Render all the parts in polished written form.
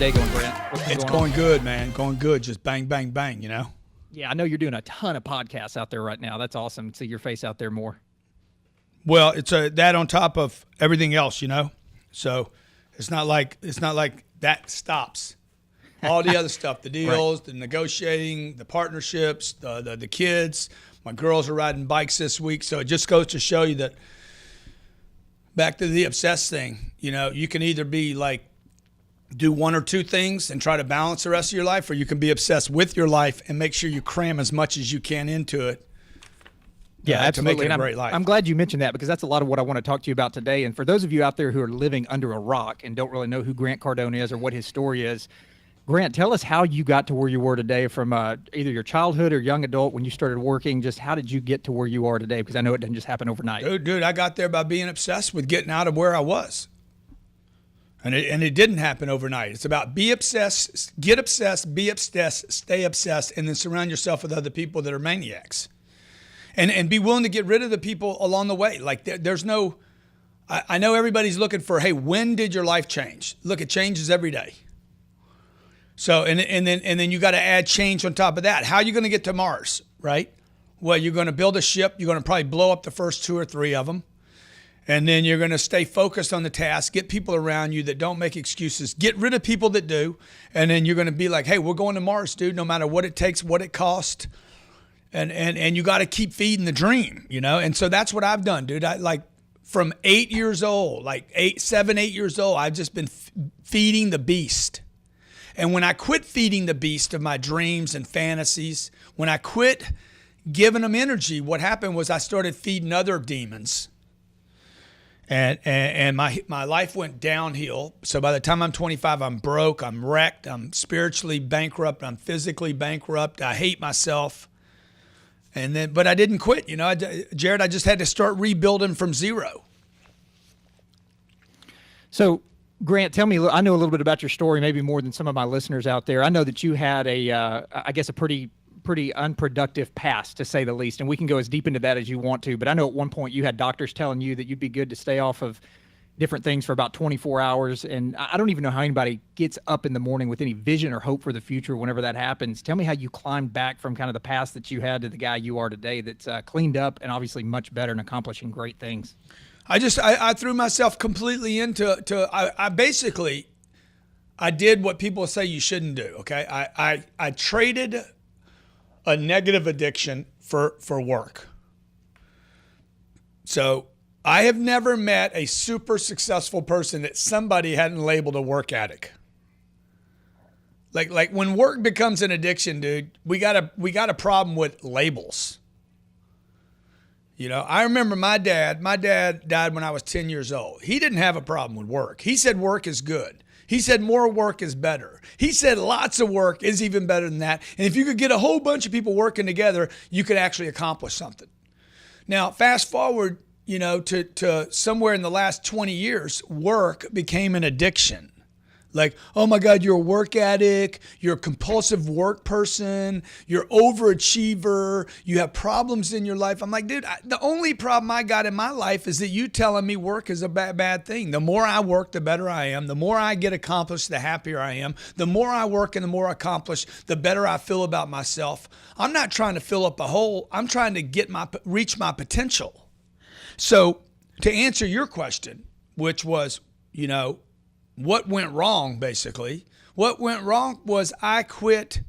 day going, Grant? What's been It's going going on? good, man. Going good. Just bang, bang, bang, you know? Yeah, I know you're doing a ton of podcasts out there right now. That's awesome. See your face out there more. Well, it's that on top of everything else, you know? So it's not like that stops. All the other stuff, the deals, the negotiating, the partnerships, the kids. My girls are riding bikes this week. So it just goes to show you that back to the obsessed thing, you know, you can either be like, do one or two things and try to balance the rest of your life, or you can be obsessed with your life and make sure you cram as much as you can into it. Yeah, absolutely. To make it a great life. I'm glad you mentioned that because that's a lot of what I want to talk to you about today. And for those of you out there who are living under a rock and don't really know who Grant Cardone is or what his story is, Grant, tell us how you got to where you were today from either your childhood or young adult when you started working. Just how did you get to where you are today? Because I know it doesn't just happen overnight. Dude, I got there by being obsessed with getting out of where I was. And it didn't happen overnight. It's about be obsessed, get obsessed, be obsessed, stay obsessed, and then surround yourself with other people that are maniacs. And be willing to get rid of the people along the way. Like there's no, I know everybody's looking for, hey, when did your life change? Look, it changes every day. So, and then you got to add change on top of that. How are you going to get to Mars, right? Well, you're going to build a ship. You're going to probably blow up the first 2 or 3 of them. And then you're going to stay focused on the task, get people around you that don't make excuses, get rid of people that do. And then you're going to be like, hey, we're going to Mars, dude, no matter what it takes, what it costs. And you got to keep feeding the dream, you know? And so that's what I've done, dude. I like from 8 years old, like 7, 8 years old, I've just been feeding the beast. And when I quit feeding the beast of my dreams and fantasies, when I quit giving them energy, what happened was I started feeding other demons. And my life went downhill. So by the time I'm 25, I'm broke, I'm wrecked, I'm spiritually bankrupt, I'm physically bankrupt, I hate myself. But I didn't quit, you know, Jared, I just had to start rebuilding from zero. So, Grant, tell me, I know a little bit about your story, maybe more than some of my listeners out there. I know that you had I guess a pretty unproductive past, to say the least, and we can go as deep into that as you want to, but I know at one point you had doctors telling you that you'd be good to stay off of different things for about 24 hours, and I don't even know how anybody gets up in the morning with any vision or hope for the future whenever that happens. Tell me how you climbed back from kind of the past that you had to the guy you are today that's cleaned up and obviously much better and accomplishing great things. I threw myself completely into I did what people say you shouldn't do, okay? I traded a negative addiction for work. So I have never met a super successful person that somebody hadn't labeled a work addict. Like when work becomes an addiction, dude, we got a problem with labels. You know, I remember my dad died when I was 10 years old. He didn't have a problem with work. He said work is good. He said more work is better. He said lots of work is even better than that. And if you could get a whole bunch of people working together, you could actually accomplish something. Now, fast forward, you know, to somewhere in the last 20 years, work became an addiction. Like, oh my God, you're a work addict, you're a compulsive work person, you're overachiever, you have problems in your life. I'm like, dude, the only problem I got in my life is that you telling me work is a bad thing. The more I work, the better I am. The more I get accomplished, the happier I am. The more I work and the more I accomplish, the better I feel about myself. I'm not trying to fill up a hole. I'm trying to reach my potential. So to answer your question, which was, you know, what went wrong, basically? What went wrong was I quit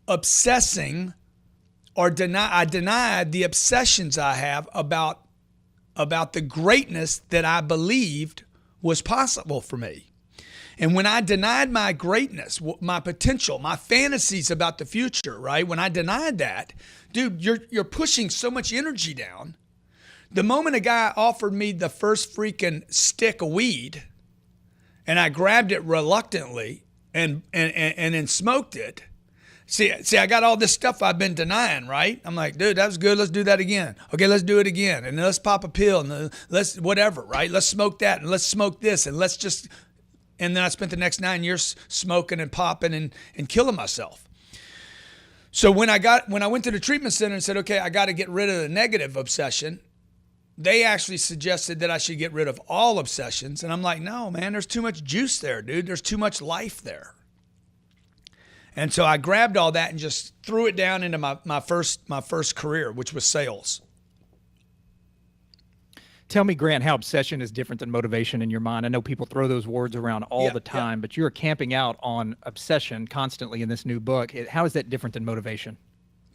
obsessing I denied the obsessions I have about the greatness that I believed was possible for me. And when I denied my greatness, my potential, my fantasies about the future, right? When I denied that, dude, you're pushing so much energy down. The moment a guy offered me the first freaking stick of weed, and I grabbed it reluctantly and then smoked it. See, I got all this stuff I've been denying, right? I'm like, dude, that was good. Let's do that again. Okay, let's do it again. And then let's pop a pill and let's whatever, right? Let's smoke that and let's smoke this and let's just, and then I spent the next 9 years smoking and popping and killing myself. So when I went to the treatment center and said, okay, I got to get rid of the negative obsession, they actually suggested that I should get rid of all obsessions. And I'm like, no, man, there's too much juice there, dude. There's too much life there. And so I grabbed all that and just threw it down into my first career, which was sales. Tell me, Grant, how obsession is different than motivation in your mind. I know people throw those words around all the time, but you're camping out on obsession constantly in this new book. How is that different than motivation?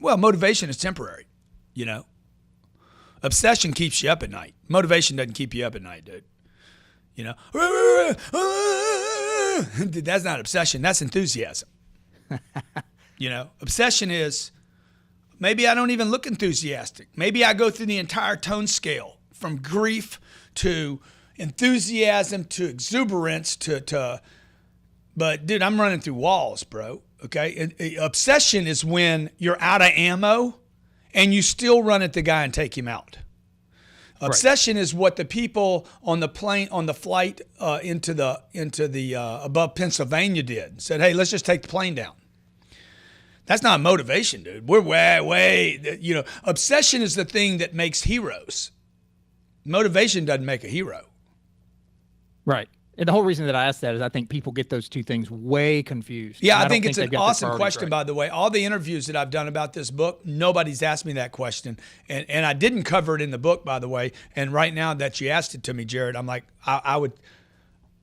Well, motivation is temporary, you know. Obsession keeps you up at night. Motivation doesn't keep you up at night, dude. You know, dude, that's not obsession. That's enthusiasm. You know, obsession is maybe I don't even look enthusiastic. Maybe I go through the entire tone scale from grief to enthusiasm to exuberance but dude, I'm running through walls, bro. Okay. Obsession is when you're out of ammo and you still run at the guy and take him out. Obsession is what the people on the flight into the above Pennsylvania did. Said, hey, let's just take the plane down. That's not motivation, dude. We're way, you know, obsession is the thing that makes heroes. Motivation doesn't make a hero. Right. And the whole reason that I asked that is I think people get those two things way confused. Yeah, I think it's an awesome question, by the way. All the interviews that I've done about this book, nobody's asked me that question. And I didn't cover it in the book, by the way. And right now that you asked it to me, Jared, I'm like,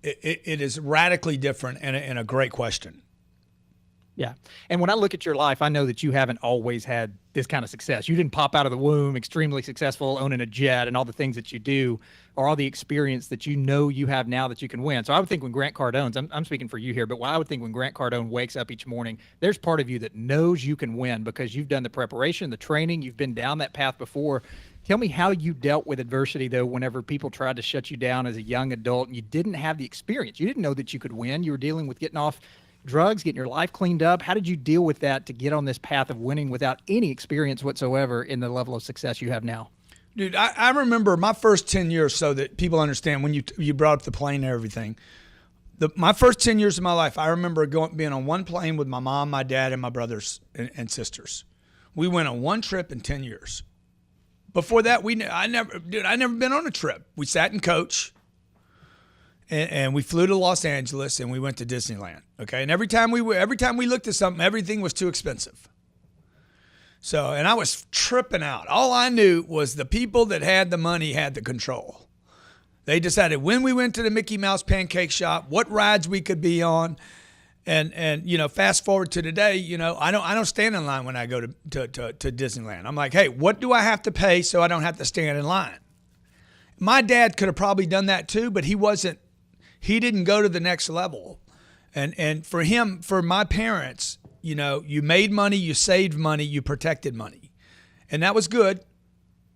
it is radically different and a great question. Yeah. And when I look at your life, I know that you haven't always had this kind of success. You didn't pop out of the womb extremely successful, owning a jet and all the things that you do, or all the experience that you know you have now that you can win. So I would think when Grant Cardone's, I'm speaking for you here, but I would think when Grant Cardone wakes up each morning, there's part of you that knows you can win because you've done the preparation, the training, you've been down that path before. Tell me how you dealt with adversity, though, whenever people tried to shut you down as a young adult and you didn't have the experience. You didn't know that you could win. You were dealing with getting off drugs, getting your life cleaned up. How did you deal with that to get on this path of winning without any experience whatsoever in the level of success you have now? Dude, I remember my first 10 years, so that people understand when you brought up the plane and everything. My first 10 years of my life, I remember being on one plane with my mom, my dad, and my brothers and sisters. We went on one trip in 10 years. Before that, I never been on a trip. We sat in coach. And we flew to Los Angeles and we went to Disneyland. Okay, and every time we looked at something, everything was too expensive. So, and I was tripping out. All I knew was the people that had the money had the control. They decided when we went to the Mickey Mouse Pancake Shop, what rides we could be on, and you know, fast forward to today, you know, I don't stand in line when I go to Disneyland. I'm like, hey, what do I have to pay so I don't have to stand in line? My dad could have probably done that too, but he didn't go to the next level. And for my parents, you know, you made money, you saved money, you protected money. And that was good,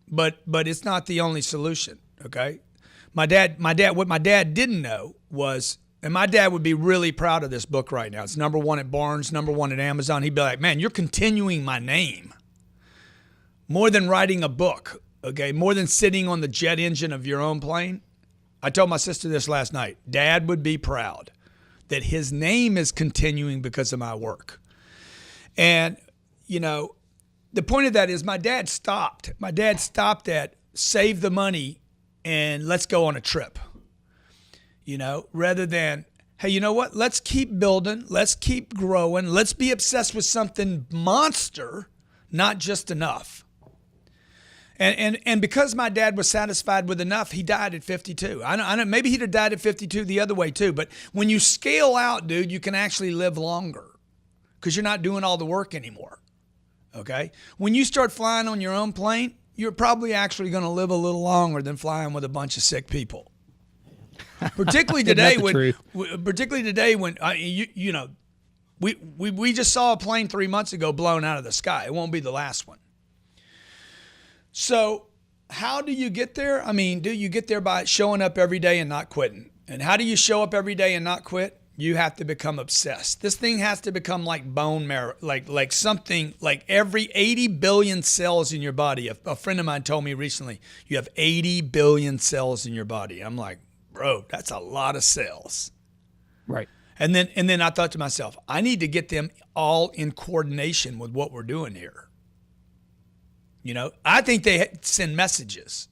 but it's not the only solution, okay? What my dad didn't know was, and my dad would be really proud of this book right now. It's #1 at Barnes, #1 at Amazon. He'd be like, man, you're continuing my name. More than writing a book, okay? More than sitting on the jet engine of your own plane. I told my sister this last night. Dad would be proud that his name is continuing because of my work. And, you know, the point of that is my dad stopped. My dad stopped at save the money and let's go on a trip, you know, rather than, hey, you know what? Let's keep building. Let's keep growing. Let's be obsessed with something monster, not just enough. And because my dad was satisfied with enough, he died at 52. I know maybe he'd have died at 52 the other way too. But when you scale out, dude, you can actually live longer because you're not doing all the work anymore. Okay? When you start flying on your own plane, you're probably actually going to live a little longer than flying with a bunch of sick people. Particularly today when you know, we just saw a plane 3 months ago blown out of the sky. It won't be the last one. So how do you get there? I mean, do you get there by showing up every day and not quitting? And how do you show up every day and not quit? You have to become obsessed. This thing has to become like bone marrow, like something like every 80 billion cells in your body. A friend of mine told me recently, you have 80 billion cells in your body. I'm like, bro, that's a lot of cells. Right. And then I thought to myself, I need to get them all in coordination with what we're doing here. You know, I think they send messages.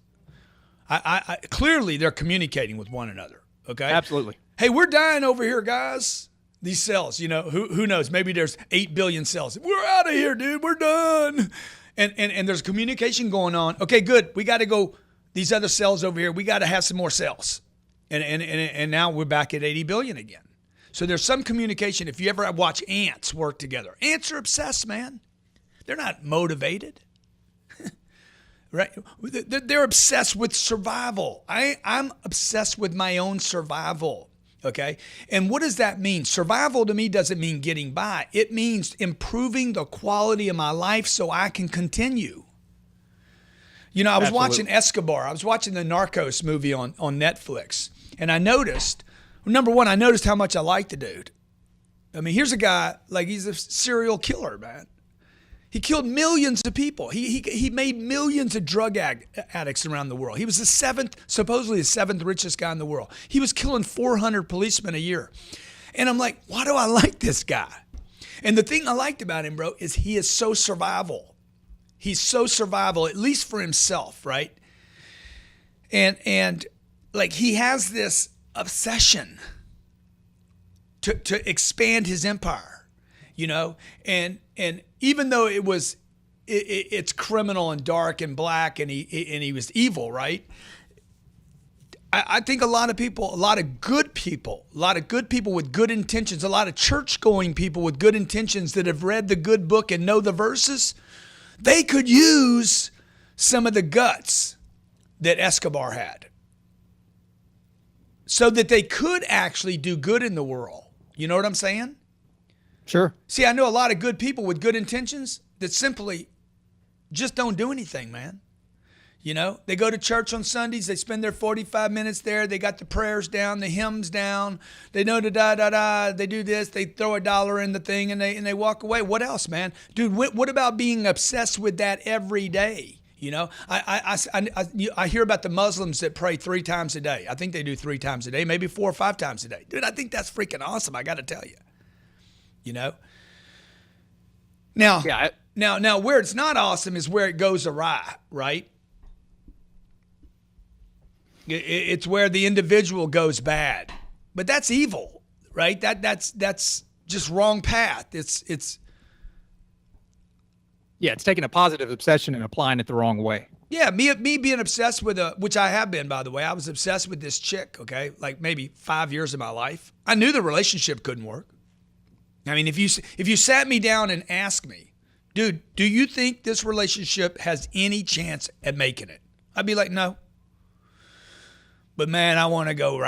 Clearly they're communicating with one another. Okay. Absolutely. Hey, we're dying over here, guys. These cells, who knows? Maybe there's 8 billion cells. We're out of here, dude. We're done. And there's communication going on. Okay, good. We got to go. These other cells over here, we got to have some more cells. And now we're back at 80 billion again. So there's some communication. If you ever watch ants work together, ants are obsessed, man. They're not motivated. Right? They're obsessed with survival. I'm obsessed with my own survival. Okay? And what does that mean? Survival to me doesn't mean getting by. It means improving the quality of my life so I can continue. I was watching Escobar. I was watching the Narcos movie on Netflix. And I noticed, number one, I noticed how much I like the dude. I mean, here's a guy, like he's a serial killer, man. He killed millions of people. He made millions of drug addicts around the world. He was supposedly the seventh richest guy in the world. He was killing 400 policemen a year. And I'm like, why do I like this guy? And the thing I liked about him, bro, is he is so survival. He's so survival, at least for himself, right? And like he has this obsession to expand his empire, and even though it's criminal and dark and black and he was evil, right? I think a lot of good people with good intentions, a lot of church-going people with good intentions that have read the good book and know the verses, they could use some of the guts that Escobar had so that they could actually do good in the world. You know what I'm saying? Sure. See, I know a lot of good people with good intentions that simply just don't do anything, man. They go to church on Sundays. They spend their 45 minutes there. They got the prayers down, the hymns down. They know the da-da-da. They do this. They throw $1 in the thing and they walk away. What else, man? Dude, what about being obsessed with that every day? I hear about the Muslims that pray 3 times a day. I think they do 3 times a day, maybe 4 or 5 times a day. Dude, I think that's freaking awesome. I got to tell you. Now, now, where it's not awesome is where it goes awry, right? It's where the individual goes bad, but that's evil, right? That's just wrong path. It's taking a positive obsession and applying it the wrong way. Yeah, me being obsessed with which I have been, by the way. I was obsessed with this chick, okay, like maybe 5 years of my life. I knew the relationship couldn't work. I mean, if you sat me down and asked me, dude, do you think this relationship has any chance at making it? I'd be like, no. But man, I want to go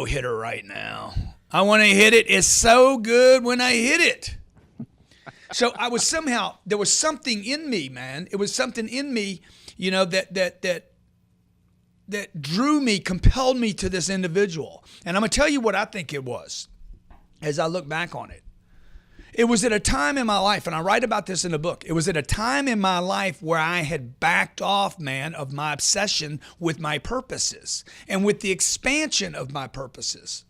hit her right now. I want to hit it. It's so good when I hit it. So there was something in me, man. It was something in me, that drew me, compelled me to this individual. And I'm going to tell you what I think it was as I look back on it. It was at a time in my life, and I write about this in the book. It was at a time in my life where I had backed off, man, of my obsession with my purposes and with the expansion of my purposes.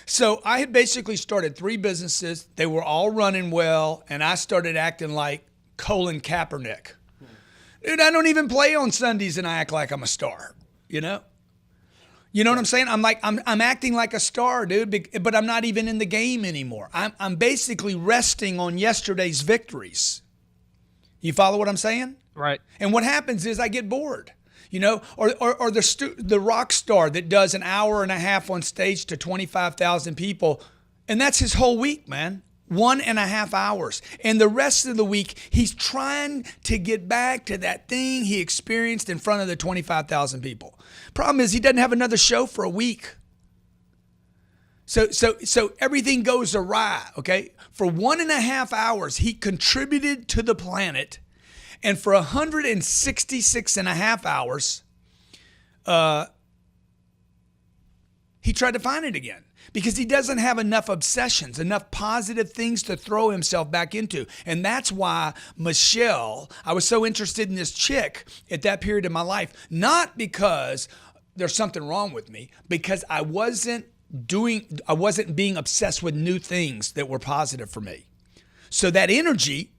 So I had basically started 3 businesses. They were all running well, and I started acting like Colin Kaepernick. Dude, I don't even play on Sundays, and I act like I'm a star, You know what I'm saying? I'm acting like a star, dude, but I'm not even in the game anymore. I'm basically resting on yesterday's victories. You follow what I'm saying? Right. And what happens is I get bored. Or the rock star that does an hour and a half on stage to 25,000 people, and that's his whole week, man. 1.5 hours. And the rest of the week, he's trying to get back to that thing he experienced in front of the 25,000 people. Problem is, he doesn't have another show for a week. So everything goes awry, okay? For 1.5 hours, he contributed to the planet. And for 166.5 hours, he tried to find it again because he doesn't have enough obsessions, enough positive things to throw himself back into. And that's why Michelle, I was so interested in this chick at that period of my life, not because there's something wrong with me, because I wasn't being obsessed with new things that were positive for me. So that energy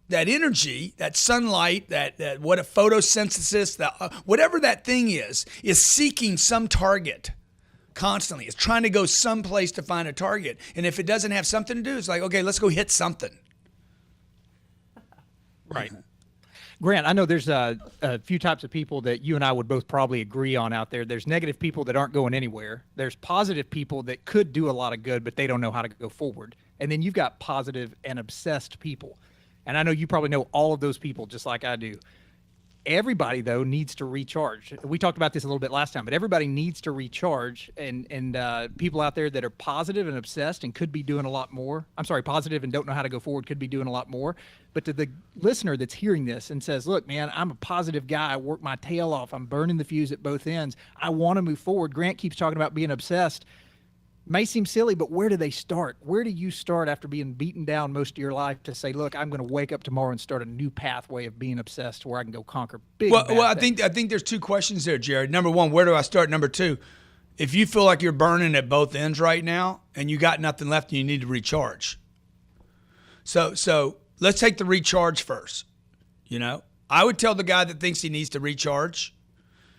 that energy, that sunlight, that what a photosynthesis, whatever that thing is seeking some target constantly. It's trying to go someplace to find a target. And if it doesn't have something to do, it's like, okay, let's go hit something. Right. Grant, I know there's a few types of people that you and I would both probably agree on out there. There's negative people that aren't going anywhere. There's positive people that could do a lot of good, but they don't know how to go forward. And then you've got positive and obsessed people. And I know you probably know all of those people just like I do. Everybody, though, needs to recharge. We talked about this a little bit last time, but everybody needs to recharge. And people out there that are positive and obsessed and could be doing a lot more. I'm sorry, positive and don't know how to go forward could be doing a lot more. But to the listener that's hearing this and says, look, man, I'm a positive guy. I work my tail off. I'm burning the fuse at both ends. I want to move forward. Grant keeps talking about being obsessed. May seem silly, but where do they start? Where do you start after being beaten down most of your life to say, look, I'm going to wake up tomorrow and start a new pathway of being obsessed where I can go conquer big Well, I things? think there's two questions there, Jared. Number one, where do I start? Number two, if you feel like you're burning at both ends right now and you got nothing left and you need to recharge. So let's take the recharge first. You know, I would tell the guy that thinks he needs to recharge,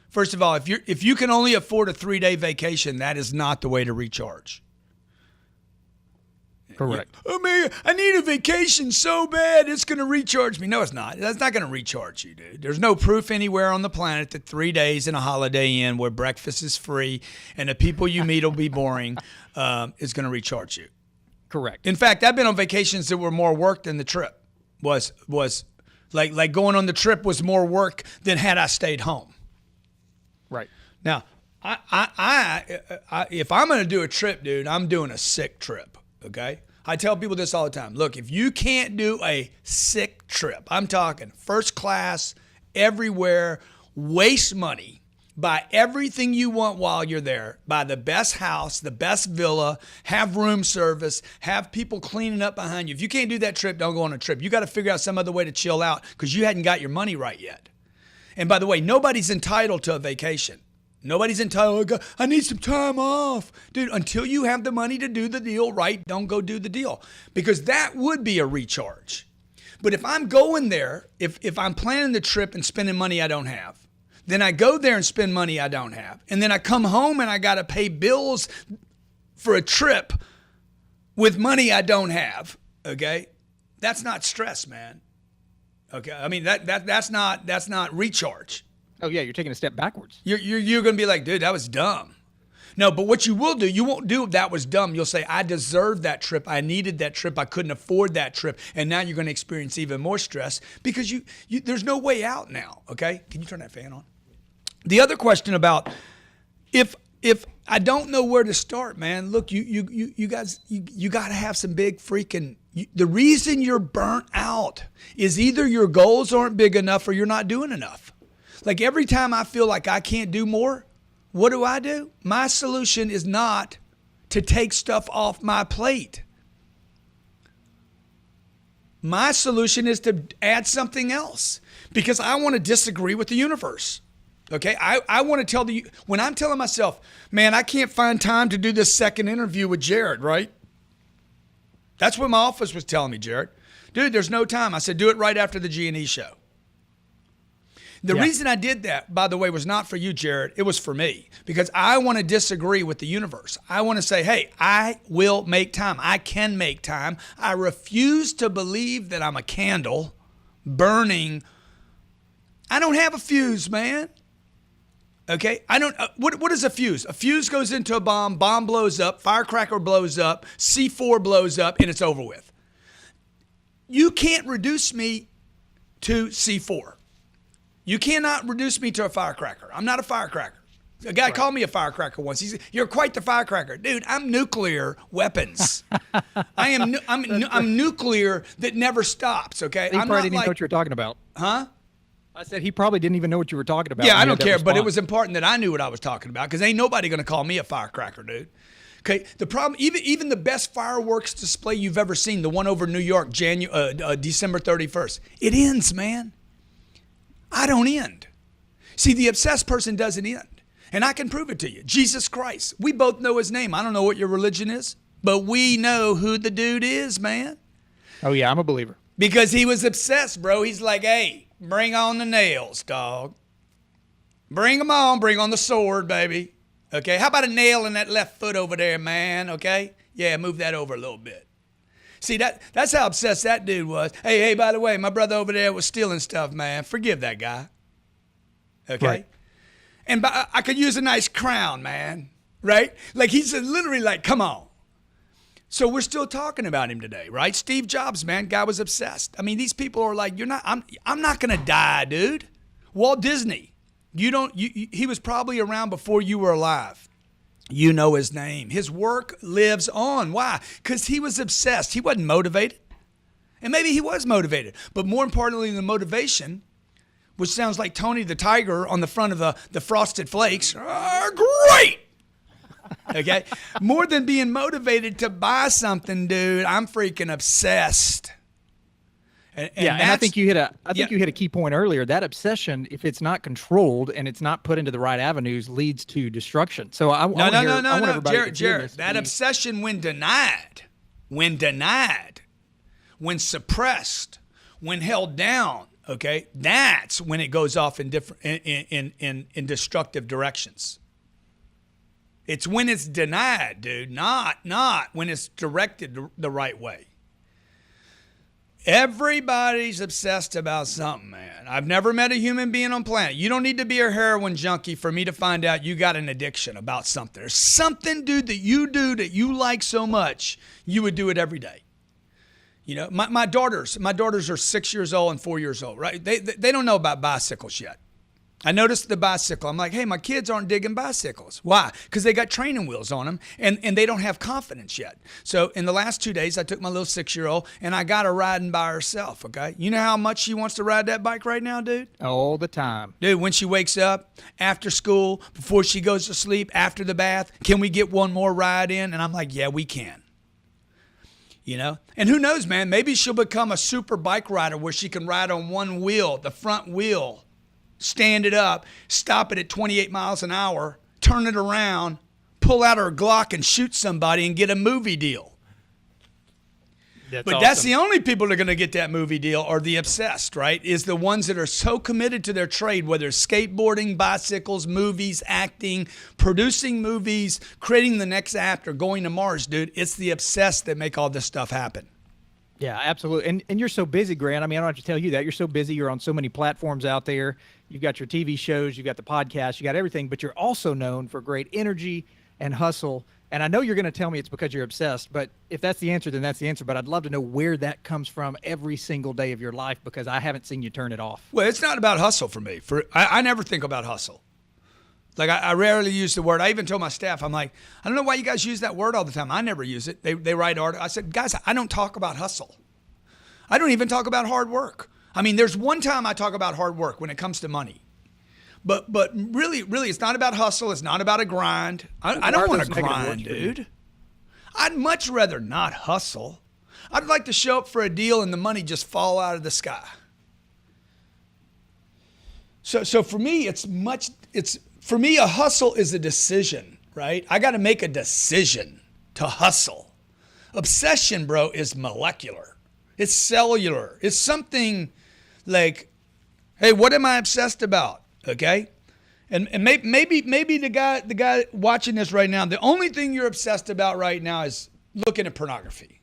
first of all, if you can only afford a 3-day vacation, that is not the way to recharge. Correct. Oh man, I need a vacation so bad it's going to recharge me. No, it's not. That's not going to recharge you, dude. There's no proof anywhere on the planet that 3 days in a Holiday Inn where breakfast is free and the people you meet will be boring is going to recharge you. Correct. In fact, I've been on vacations that were more work than the trip was like going on the trip was more work than had I stayed home. Right. Now, if I'm going to do a trip, dude, I'm doing a sick trip, okay? I tell people this all the time. Look, if you can't do a sick trip, I'm talking first class, everywhere, waste money, buy everything you want while you're there, buy the best house, the best villa, have room service, have people cleaning up behind you. If you can't do that trip, don't go on a trip. You got to figure out some other way to chill out because you hadn't got your money right yet. And by the way, nobody's entitled to a vacation. Nobody's entitled, I need some time off. Dude, until you have the money to do the deal right, don't go do the deal. Because that would be a recharge. But if I'm going there, if I'm planning the trip and spending money I don't have, then I go there and spend money I don't have. And then I come home and I got to pay bills for a trip with money I don't have, okay? That's not stress, man. Okay, I mean, that's not recharge. Oh, yeah, you're taking a step backwards. You're going to be like, dude, that was dumb. No, but what you will do, you won't do that was dumb. You'll say, I deserved that trip. I needed that trip. I couldn't afford that trip. And now you're going to experience even more stress because you there's no way out now, okay? Can you turn that fan on? The other question about if I don't know where to start, man, look, you guys, you got to have some big freaking, the reason you're burnt out is either your goals aren't big enough or you're not doing enough. Like every time I feel like I can't do more, what do? My solution is not to take stuff off my plate. My solution is to add something else because I want to disagree with the universe. Okay, I want to tell when I'm telling myself, man, I can't find time to do this second interview with Jared, right? That's what my office was telling me, Jared. Dude, there's no time. I said, do it right after the G&E show. The reason I did that, by the way, was not for you, Jared. It was for me because I want to disagree with the universe. I want to say, hey, I will make time. I can make time. I refuse to believe that I'm a candle burning. I don't have a fuse, man. Okay, I don't. What is a fuse? A fuse goes into a bomb blows up, firecracker blows up, C4 blows up, and it's over with. You can't reduce me to C4. You cannot reduce me to a firecracker. I'm not a firecracker. A guy called me a firecracker once. He said, "You're quite the firecracker, dude. I'm nuclear weapons. I'm nuclear that never stops. Okay, He probably didn't even know what you were talking about. Huh? I said he probably didn't even know what you were talking about. Yeah, when I you don't had that care, but it response. was important that I knew what I was talking about because ain't nobody going to call me a firecracker, dude. Okay, the problem, even the best fireworks display you've ever seen, the one over New York, December 31st, it ends, man. I don't end. See, the obsessed person doesn't end, and I can prove it to you. Jesus Christ. We both know his name. I don't know what your religion is, but we know who the dude is, man. Oh, yeah, I'm a believer. Because he was obsessed, bro. He's like, hey, bring on the nails, dog. Bring them on. Bring on the sword, baby. Okay, how about a nail in that left foot over there, man? Okay, yeah, move that over a little bit. See, that's how obsessed that dude was. Hey, by the way, my brother over there was stealing stuff, man. Forgive that guy. Okay? Right. And I could use a nice crown, man. Right? Like, he's literally like, come on. So we're still talking about him today, right? Steve Jobs, man, guy was obsessed. I mean, these people are like, I'm not going to die, dude. Walt Disney, he was probably around before you were alive. You know his name. His work lives on. Why? Because he was obsessed. He wasn't motivated. And maybe he was motivated. But more importantly than motivation, which sounds like Tony the Tiger on the front of the Frosted Flakes, great! Okay? More than being motivated to buy something, dude, I'm freaking obsessed. And I think you hit a key point earlier. That obsession, if it's not controlled and it's not put into the right avenues, leads to destruction. So I want everybody to hear this. That obsession, when denied, when suppressed, when held down, okay, that's when it goes off in destructive directions. It's when it's denied, dude, not when it's directed the right way. Everybody's obsessed about something, man. I've never met a human being on planet. You don't need to be a heroin junkie for me to find out you got an addiction about something. There's something, dude, that you do that you like so much, you would do it every day. You know, my daughters are 6 years old and 4 years old, right? They don't know about bicycles yet. I noticed the bicycle. I'm like, hey, my kids aren't digging bicycles. Why? Because they got training wheels on them, and they don't have confidence yet. So in the last 2 days, I took my little 6-year-old, and I got her riding by herself, okay? You know how much she wants to ride that bike right now, dude? All the time. Dude, when she wakes up, after school, before she goes to sleep, after the bath, can we get one more ride in? And I'm like, yeah, we can. You know? And who knows, man, maybe she'll become a super bike rider where she can ride on one wheel, the front wheel, stand it up, stop it at 28 miles an hour, turn it around, pull out her Glock and shoot somebody and get a movie deal. That's the only people that are going to get that movie deal are the obsessed, right? Is the ones that are so committed to their trade, whether it's skateboarding, bicycles, movies, acting, producing movies, creating the next act, or going to Mars, dude. It's the obsessed that make all this stuff happen. Yeah, absolutely. And you're so busy, Grant. I mean, I don't have to tell you that. You're so busy. You're on so many platforms out there. You've got your TV shows, you've got the podcast, you got everything, but you're also known for great energy and hustle. And I know you're going to tell me it's because you're obsessed, but if that's the answer, then that's the answer. But I'd love to know where that comes from every single day of your life, because I haven't seen you turn it off. Well, it's not about hustle for me. I never think about hustle. Like, I rarely use the word. I even told my staff, I'm like, I don't know why you guys use that word all the time. I never use it. They write articles. I said, guys, I don't talk about hustle. I don't even talk about hard work. I mean, there's one time I talk about hard work when it comes to money. But really, it's not about hustle. It's not about a grind. I don't want to grind, dude. I'd much rather not hustle. I'd like to show up for a deal and the money just fall out of the sky. So for me, for me, a hustle is a decision, right? I got to make a decision to hustle. Obsession, bro, is molecular. It's cellular. It's something like, hey, what am I obsessed about? Okay? And maybe the guy watching this right now, the only thing you're obsessed about right now is looking at pornography.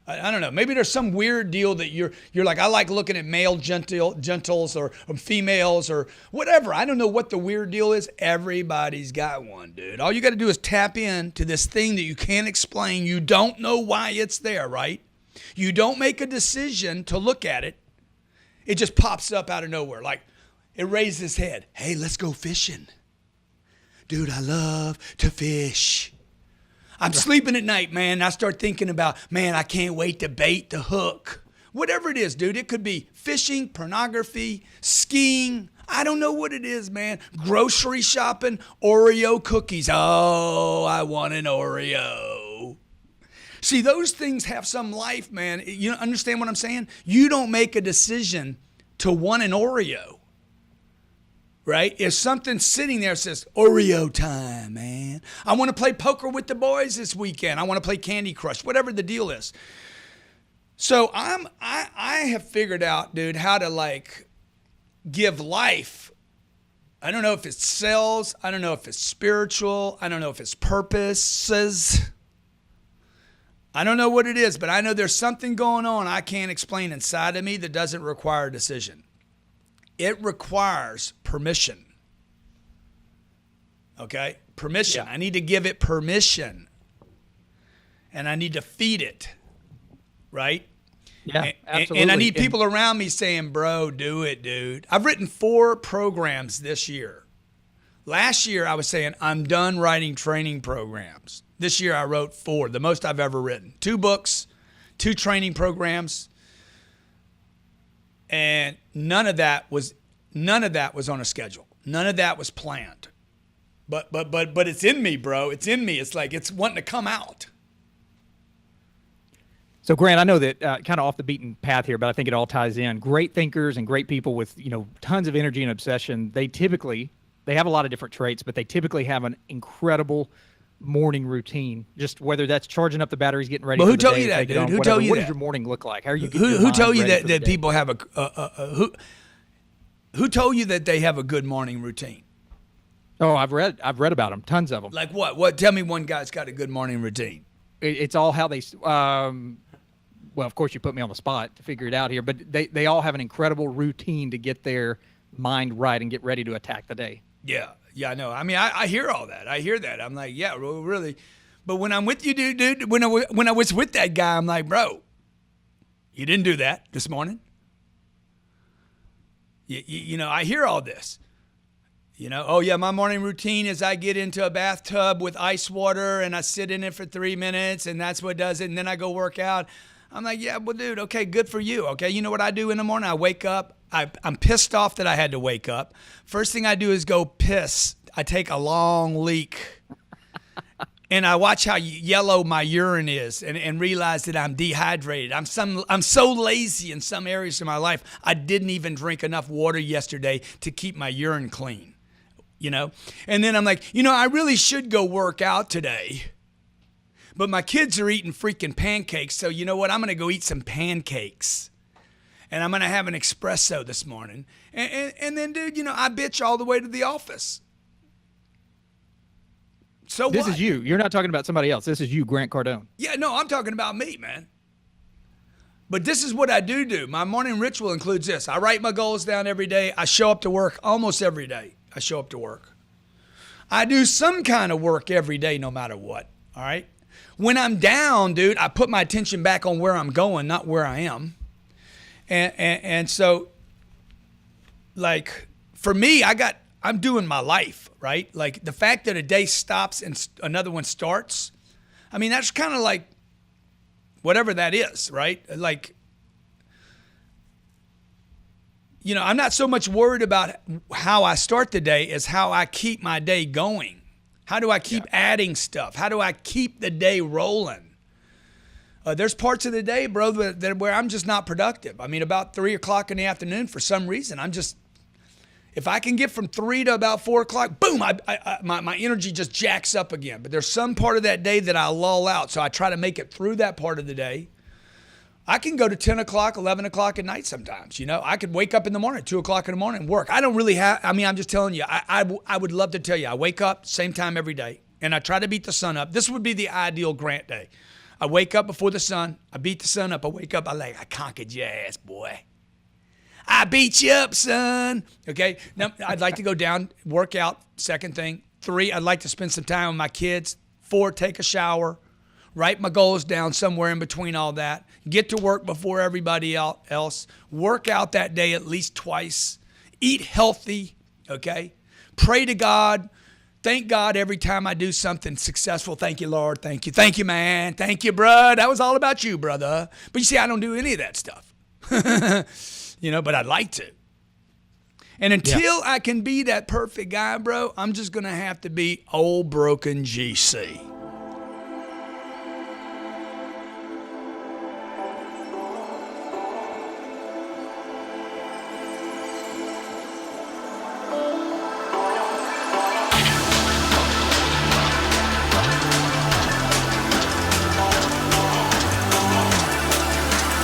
I don't know. Maybe there's some weird deal that you're like, I like looking at male gentles or females or whatever. I don't know what the weird deal is. Everybody's got one, dude. All you got to do is tap in to this thing that you can't explain. You don't know why it's there, right? You don't make a decision to look at it. It just pops up out of nowhere. Like, it raised his head. Hey, let's go fishing. Dude, I love to fish. I'm sleeping at night, man. I start thinking about, man, I can't wait to bait the hook. Whatever it is, dude. It could be fishing, pornography, skiing. I don't know what it is, man. Grocery shopping, Oreo cookies. Oh, I want an Oreo. See, those things have some life, man. You understand what I'm saying? You don't make a decision to want an Oreo. Right? If something's sitting there that says, Oreo time, man. I want to play poker with the boys this weekend. I want to play Candy Crush, whatever the deal is. So I have figured out, dude, how to like give life. I don't know if it's sales. I don't know if it's spiritual. I don't know if it's purposes. I don't know what it is, but I know there's something going on I can't explain inside of me that doesn't require a decision. It requires permission. Okay? Permission. Yeah. I need to give it permission. And I need to feed it. Right? Yeah, absolutely. And I need people around me saying, bro, do it, dude. I've written 4 programs this year. Last year, I was saying, I'm done writing training programs. This year, I wrote 4, the most I've ever written. 2 books, 2 training programs. And none of that was on a schedule. None of that was planned. But it's in me, bro. It's in me. It's like it's wanting to come out. So, Grant, I know that kind of off the beaten path here, but I think it all ties in. Great thinkers and great people with, tons of energy and obsession, they have a lot of different traits, but they typically have an incredible morning routine. Just whether that's charging up the batteries, getting ready. But for who the told day, you that, take it dude? on, Who whatever. told you What that? does your morning look like? How are you getting your Who mind told you ready that for the day? people have who told you that they have a good morning routine? Oh, I've read about them, tons of them. Like what? What? Tell me one guy's got a good morning routine. It's all how they. Well, of course, you put me on the spot to figure it out here, but they all have an incredible routine to get their mind right and get ready to attack the day. Yeah, I know. I mean, I hear all that. I hear that. I'm like, yeah, really. But when I'm with you, dude, when I was with that guy, I'm like, bro, you didn't do that this morning. I hear all this. Oh yeah, my morning routine is I get into a bathtub with ice water and I sit in it for 3 minutes and that's what does it. And then I go work out. I'm like, yeah, well, dude, okay, good for you. Okay, you know what I do in the morning? I wake up. I'm pissed off that I had to wake up. First thing I do is go piss. I take a long leak. And I watch how yellow my urine is and realize that I'm dehydrated. I'm so lazy in some areas of my life. I didn't even drink enough water yesterday to keep my urine clean. And then I'm like, I really should go work out today. But my kids are eating freaking pancakes. So you know what? I'm going to go eat some pancakes. And I'm going to have an espresso this morning. And then, dude, I bitch all the way to the office. So This what? is you. You're not talking about somebody else. This is you, Grant Cardone. Yeah, no, I'm talking about me, man. But this is what I do. My morning ritual includes this. I write my goals down every day. I show up to work almost every day. I show up to work. I do some kind of work every day, no matter what. All right? When I'm down, dude, I put my attention back on where I'm going, not where I am. And so, like, for me, I'm doing my life, right? Like, the fact that a day stops and another one starts, I mean, that's kind of like whatever that is, right? Like, I'm not so much worried about how I start the day as how I keep my day going. How do I keep adding stuff? How do I keep the day rolling? There's parts of the day, bro, where I'm just not productive. I mean, about 3 o'clock in the afternoon, for some reason, if I can get from 3 to about 4 o'clock, boom, my energy just jacks up again. But there's some part of that day that I lull out, so I try to make it through that part of the day. I can go to 10 o'clock, 11 o'clock at night sometimes. I could wake up in the morning, 2 o'clock in the morning, and work. I don't really have, I'm just telling you, I would love to tell you, I wake up same time every day, and I try to beat the sun up. This would be the ideal Grant day. I wake up before the sun. I beat the sun up. I wake up. I conquered your ass, boy. I beat you up, son. Okay. Now, I'd like to go down, work out, second thing. 3, I'd like to spend some time with my kids. 4, take a shower. Write my goals down somewhere in between all that. Get to work before everybody else. Work out that day at least twice. Eat healthy, okay? Pray to God. Thank God every time I do something successful. Thank you, Lord. Thank you. Thank you, man. Thank you, bro. That was all about you, brother. But you see, I don't do any of that stuff. But I'd like to. And until I can be that perfect guy, bro, I'm just going to have to be old broken GC.